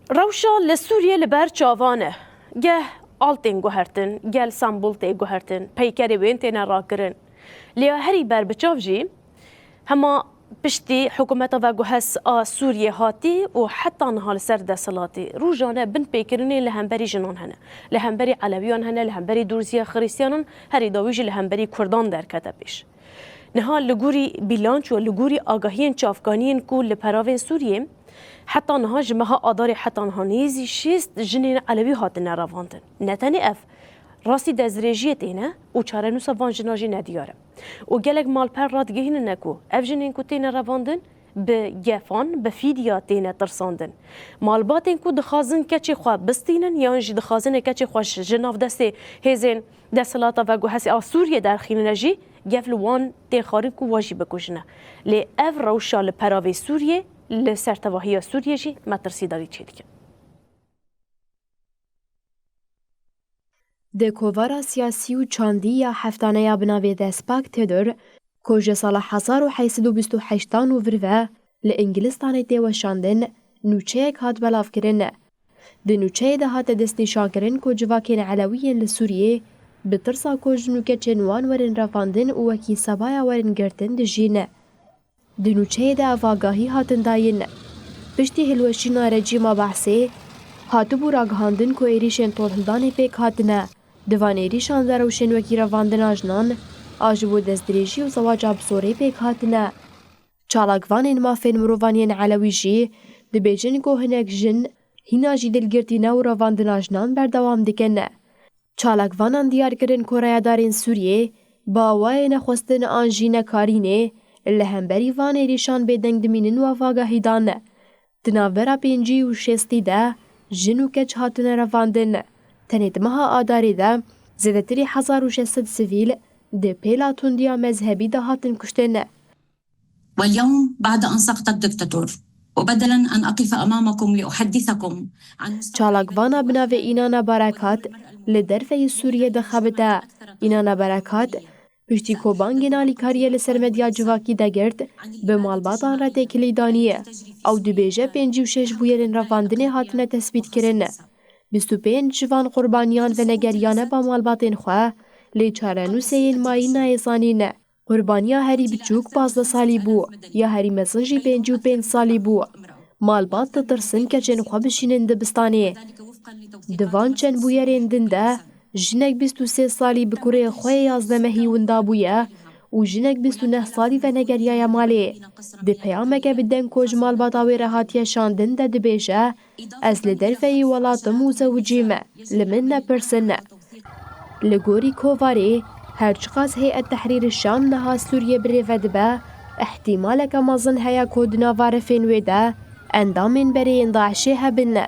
روشا لسوريا لبر چاوانه گه آلتین گوهرتن گل سامبولتی گوهرتن پیکری وین تینا راکرن لیا هری بر بچاو جی هما پشتی حکومت و گوهس سوریه هاتی و حتی نهال سر دستلاتی روزانه بن پیکرنی لهمبری جنان هنه لهمبری علویان هنه لهمبری دورزی خریستیانن هری داویج لهمبری کردان در کتبش نهال لگوری بیلانچ و لگوری آگاهین چافگانین کو لپراوین سوریه حتی نها جمعها آداری حتی نها نیزی شیست جنین علوی هاتن رواندن نتنی اف راستی دزريجيت اینه و چاره نوسا وان جناجی ندیاره و گلک مالپر راد گهین نکو اف جنین کو تین رواندن به گفان به فیدیا تین ترساندن مالباتین کو دخازن کچی خواه بستینن یا جی دخازن کچی خوش جناف دست هزین دستلاتا و گو هسی سوریه در خینه جی گفل وان تین خارین کو واجی بکشنه لی اف روشا لپراوی سوریه لسرتواهی سوریه جی مترسی داری چی دیگه د کووارا سیاسی و چاندی یا هفتانه یا بناوی دسپاک تدر کج سال 1828 و وروه لانگلستان دیوشاندن نوچه یک هات بلاف کرن د نوچه ده هات دستنشان کرن کج واکن علویین لسوریه بترسا کج نوکه چنوان ورن رفاندن و وکی سبایا ورن گرتن دجینه د نوچه ده افاگاهی هاتن داین پشتی هلوشینا رجیما بحثه هاتو بو راگهاندن کو ایریشن طولهدان پیک هاتنه دوان ایریشان در روشن وکی رواندن آجنان آجبو دزدریجی و زواج ابزوری پیک هاتنه چالاگوان مافین مروانین علوی جی دی بیجن کو هنک جن هینا جی دلگرتینه و رواندن آجنان بردوام دکنه چالاگوانان دیار کرن کوریا دارین سوریه با وای نخواستن آنجین کارینه لهمبری وان ایریشان بدنگ دمینن و افاگاهی دانه تناورا پینجی و شستی ده جنو کچ هاتن رواندن تنید مها آداری ده زیدتری 1600 سیویل ده پیلا تندیا مذهبی ده هاتن کشتن واليوم بعد أن سقط الدكتاتور وبدلا أن أقف أمامكم لأحدثكم عن چالاگوانا بناو اینانا برکات لدرفه سوریه ده خبته اینانا برکات پشتی کوبانگی نالی کاریه لسر مدیا جواکی ده گرد به مالباتان را تکلی دانیه او دو بیجه 56 بویرین رواندن هاتنه تثبیت کرنه 25 جوان قربانیان و نگریانه با مالباتین خواه لی چارنو سیل مایی نایزانینه قربانیا هری بچوک 15 سالی بو یا هری مزنجی 55 سالی بو مالبات تترسن که چن خواه بشینن دبستانه دوان چن بویرین دنده جنک 23 سالی بکره خواه 11 مهی وندا بویه و جنک 29 سالی و نگریای مالی ده پیامکه بدن کج مالباتاوی رهاتیه شاندن ده دبیشه از لدرفه ولاتم و زوجیمه لمن نپرسنه لگوری کوواری هرچقاز هیئت تحریر الشام نها سوریه بریفه دبه احتمالك مازن هيا كود نافار فين ويدا اندامين برين ضاعشي هبنه